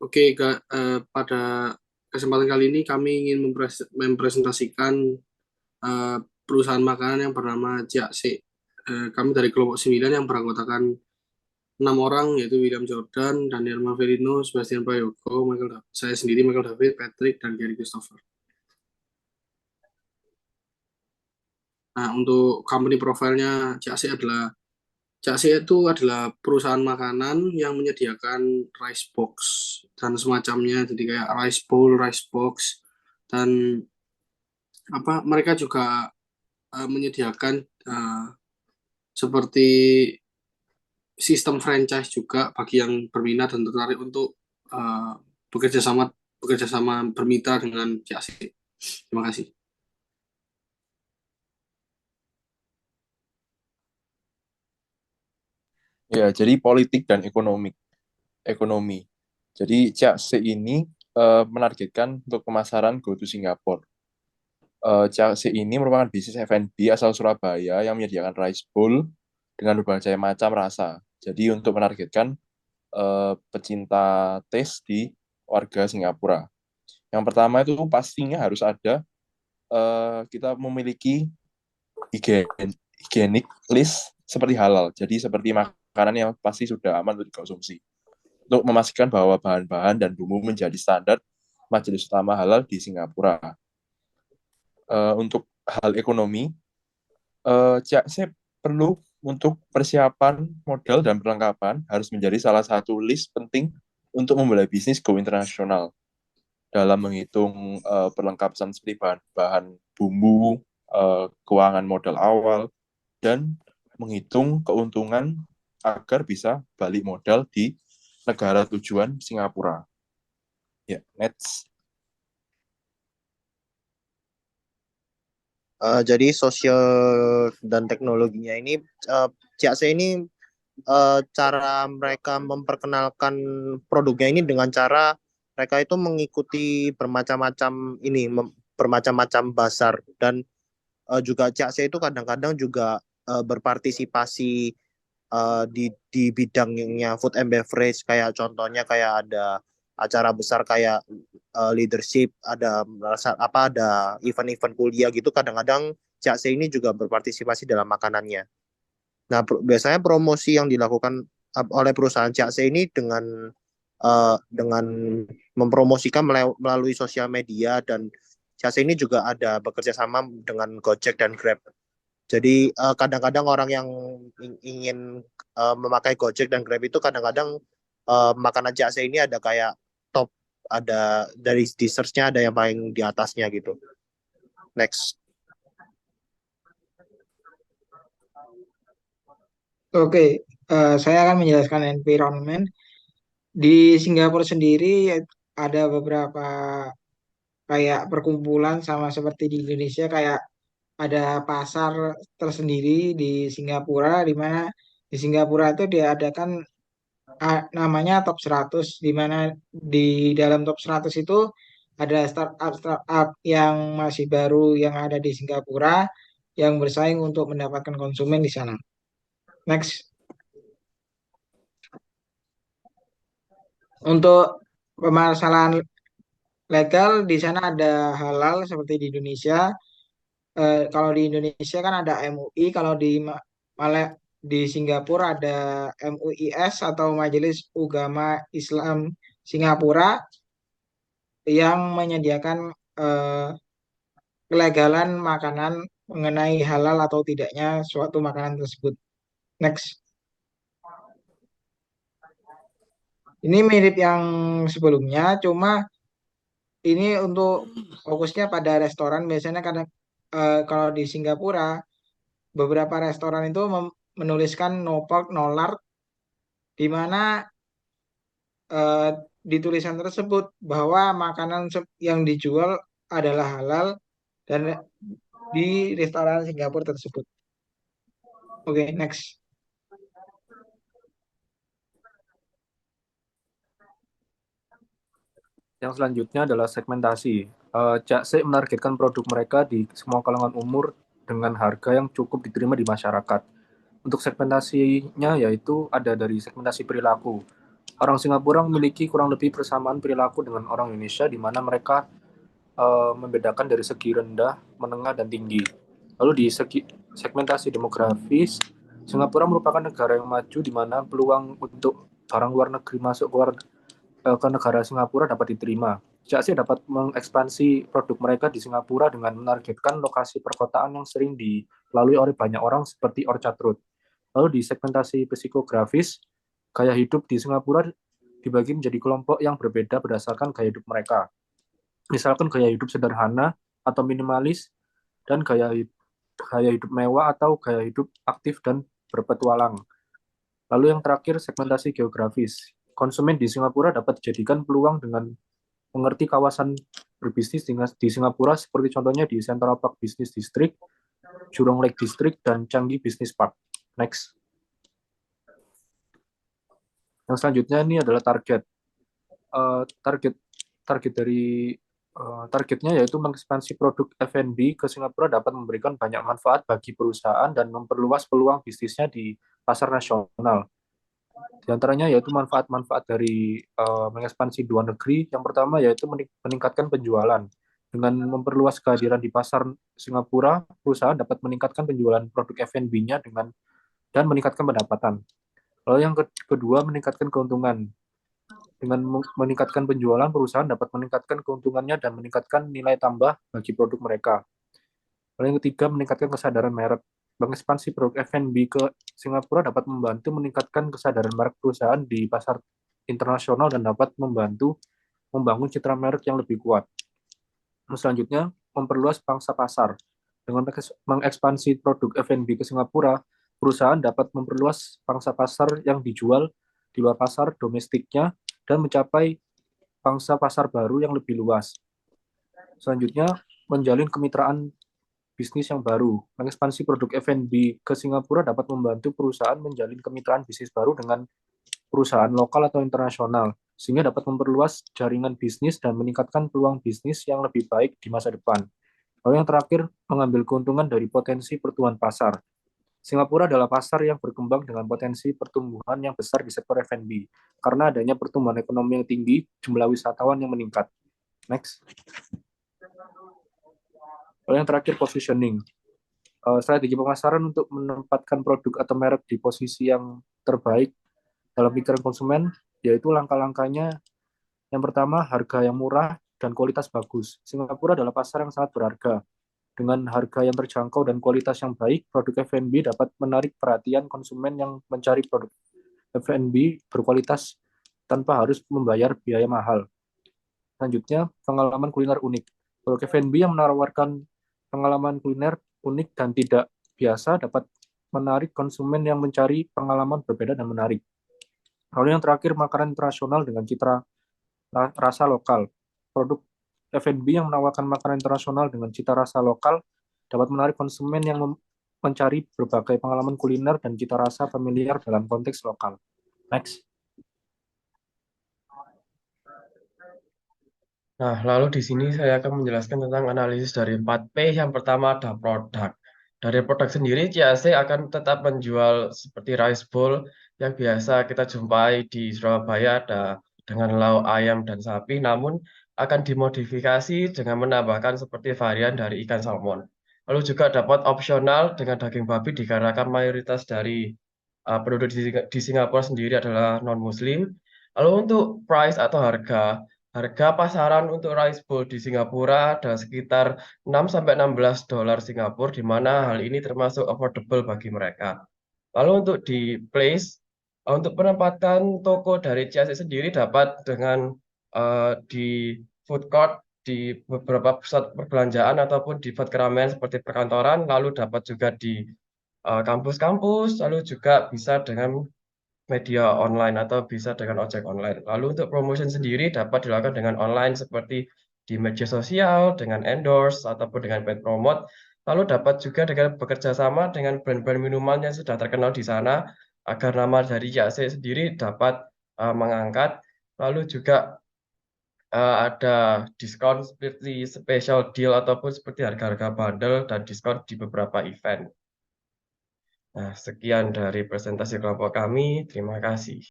Oke, pada kesempatan kali ini kami ingin mempresentasikan eh, perusahaan makanan yang bernama JAC. Kami dari kelompok 9 yang beranggotakan 6 orang, yaitu William Jordan, Daniel Maverino, Sebastian Prayogo, saya sendiri, Michael David, Patrick, dan Gary Christopher. Nah, untuk company profile-nya JAC itu adalah perusahaan makanan yang menyediakan rice box dan semacamnya, jadi kayak rice bowl, rice box, dan mereka juga menyediakan eh, seperti sistem franchise juga bagi yang berminat dan tertarik untuk eh, bekerja sama bermitra dengan JAC. Terima kasih. Ya, jadi politik dan ekonomi. Jadi CAC ini menargetkan untuk pemasaran go to Singapore. CAC ini merupakan bisnis F&B asal Surabaya yang menyediakan rice bowl dengan berbagai macam rasa. Jadi untuk menargetkan pecinta taste di warga Singapura. Yang pertama itu pastinya harus ada kita memiliki higienik list seperti halal. Jadi seperti makanan yang pasti sudah aman untuk dikonsumsi. Untuk memastikan bahwa bahan-bahan dan bumbu menjadi standar Majelis Utama Halal di Singapura. Untuk hal ekonomi, saya perlu untuk persiapan modal dan perlengkapan harus menjadi salah satu list penting untuk memulai bisnis go internasional dalam menghitung perlengkapan seperti bahan-bahan bumbu, keuangan modal awal, dan menghitung keuntungan agar bisa balik modal di negara tujuan Singapura. Ya, next. Jadi sosial dan teknologinya ini CAC ini cara mereka memperkenalkan produknya ini dengan cara mereka itu mengikuti bermacam-macam bazar dan juga CAC itu kadang-kadang juga berpartisipasi di bidangnya food and beverage, kayak contohnya kayak ada acara besar kayak leadership, ada event-event kuliah gitu, kadang-kadang CAC ini juga berpartisipasi dalam makanannya. Nah, biasanya promosi yang dilakukan oleh perusahaan CAC ini dengan mempromosikan melalui sosial media, dan CAC ini juga ada bekerja sama dengan Gojek dan Grab. Jadi kadang-kadang orang yang ingin memakai Gojek dan Grab itu kadang-kadang makanan CAC ini ada kayak top, ada dari di search-nya ada yang paling di atasnya gitu. Next. Oke, saya akan menjelaskan environment. Di Singapura sendiri ada beberapa kayak perkumpulan sama seperti di Indonesia, kayak ada pasar tersendiri di Singapura, di mana di Singapura itu diadakan namanya Top 100, di mana di dalam Top 100 itu ada startup yang masih baru yang ada di Singapura yang bersaing untuk mendapatkan konsumen di sana. Next. Untuk permasalahan legal di sana ada halal seperti di Indonesia. Kalau di Indonesia kan ada MUI, kalau di di Singapura ada MUIS atau Majelis Ugama Islam Singapura yang menyediakan eh, kelegalan makanan mengenai halal atau tidaknya suatu makanan tersebut. Next. Ini mirip yang sebelumnya, cuma ini untuk fokusnya pada restoran. Biasanya kadang kalau di Singapura beberapa restoran itu menuliskan no pork no lard, di mana eh, di tulisan tersebut bahwa makanan yang dijual adalah halal dan di restoran Singapura tersebut. Oke, next. Yang selanjutnya adalah segmentasi. CAC menargetkan produk mereka di semua kalangan umur dengan harga yang cukup diterima di masyarakat. Untuk segmentasinya yaitu ada dari segmentasi perilaku. Orang Singapura memiliki kurang lebih persamaan perilaku dengan orang Indonesia, di mana mereka membedakan dari segi rendah, menengah, dan tinggi. Lalu di segi segmentasi demografis, Singapura merupakan negara yang maju di mana peluang untuk barang luar negeri masuk ke negara Singapura dapat diterima. JAC dapat mengekspansi produk mereka di Singapura dengan menargetkan lokasi perkotaan yang sering dilalui oleh banyak orang seperti Orchard Road. Lalu di segmentasi psikografis, gaya hidup di Singapura dibagi menjadi kelompok yang berbeda berdasarkan gaya hidup mereka. Misalkan gaya hidup sederhana atau minimalis, dan gaya hidup mewah atau gaya hidup aktif dan berpetualang. Lalu yang terakhir, segmentasi geografis. Konsumen di Singapura dapat dijadikan peluang dengan mengerti kawasan berbisnis di Singapura, seperti contohnya di Central Park Business District, Jurong Lake District, dan Changi Business Park. Next. Yang selanjutnya ini adalah target. Targetnya yaitu mengekspansi produk F&B ke Singapura dapat memberikan banyak manfaat bagi perusahaan dan memperluas peluang bisnisnya di pasar nasional. Di antaranya yaitu manfaat-manfaat dari mengekspansi dua negeri. Yang pertama yaitu meningkatkan penjualan. Dengan memperluas kehadiran di pasar Singapura, perusahaan dapat meningkatkan penjualan produk F&B-nya dan meningkatkan pendapatan. Lalu yang kedua, meningkatkan keuntungan. Dengan meningkatkan penjualan, perusahaan dapat meningkatkan keuntungannya dan meningkatkan nilai tambah bagi produk mereka. Lalu yang ketiga, meningkatkan kesadaran merek. Mengekspansi produk F&B ke Singapura dapat membantu meningkatkan kesadaran merek perusahaan di pasar internasional dan dapat membantu membangun citra merek yang lebih kuat. Selanjutnya, memperluas pangsa pasar. Dengan mengekspansi produk F&B ke Singapura, perusahaan dapat memperluas pangsa pasar yang dijual di luar pasar domestiknya dan mencapai pangsa pasar baru yang lebih luas. Selanjutnya, menjalin kemitraan bisnis yang baru. Mengekspansi produk F&B ke Singapura dapat membantu perusahaan menjalin kemitraan bisnis baru dengan perusahaan lokal atau internasional, sehingga dapat memperluas jaringan bisnis dan meningkatkan peluang bisnis yang lebih baik di masa depan. Lalu yang terakhir, mengambil keuntungan dari potensi pertumbuhan pasar. Singapura adalah pasar yang berkembang dengan potensi pertumbuhan yang besar di sektor F&B, karena adanya pertumbuhan ekonomi yang tinggi, jumlah wisatawan yang meningkat. Next. Lalu yang terakhir, positioning. Strategi pemasaran untuk menempatkan produk atau merek di posisi yang terbaik dalam pikiran konsumen, yaitu langkah-langkahnya. Yang pertama, harga yang murah dan kualitas bagus. Singapura adalah pasar yang sangat berharga. Dengan harga yang terjangkau dan kualitas yang baik, produk F&B dapat menarik perhatian konsumen yang mencari produk F&B berkualitas tanpa harus membayar biaya mahal. Selanjutnya, pengalaman kuliner unik. Produk F&B yang menawarkan pengalaman kuliner unik dan tidak biasa dapat menarik konsumen yang mencari pengalaman berbeda dan menarik. Lalu yang terakhir, makanan internasional dengan citra rasa lokal. Produk F&B yang menawarkan makanan internasional dengan cita rasa lokal dapat menarik konsumen yang mencari berbagai pengalaman kuliner dan cita rasa familiar dalam konteks lokal. Next. Nah, lalu di sini saya akan menjelaskan tentang analisis dari 4P. Yang pertama ada produk. Dari produk sendiri, JAC akan tetap menjual seperti rice bowl yang biasa kita jumpai di Surabaya, ada dengan lauk ayam dan sapi, namun akan dimodifikasi dengan menambahkan seperti varian dari ikan salmon. Lalu juga dapat opsional dengan daging babi dikarenakan mayoritas dari penduduk di Singapura sendiri adalah non-Muslim. Lalu untuk price atau harga pasaran untuk rice bowl di Singapura ada sekitar 6-16 dolar Singapura, di mana hal ini termasuk affordable bagi mereka. Lalu untuk di place, untuk penempatan toko dari JAC sendiri dapat dengan di food court, di beberapa pusat perbelanjaan ataupun di tempat keramaian seperti perkantoran, lalu dapat juga di kampus-kampus, lalu juga bisa dengan media online atau bisa dengan ojek online. Lalu untuk promotion sendiri dapat dilakukan dengan online seperti di media sosial, dengan endorse, ataupun dengan paid promote. Lalu dapat juga dengan bekerja sama dengan brand-brand minuman yang sudah terkenal di sana, agar nama dari JAC sendiri dapat mengangkat. Lalu juga ada diskon seperti special deal ataupun seperti harga-harga bundle dan diskon di beberapa event. Nah, sekian dari presentasi kelompok kami. Terima kasih.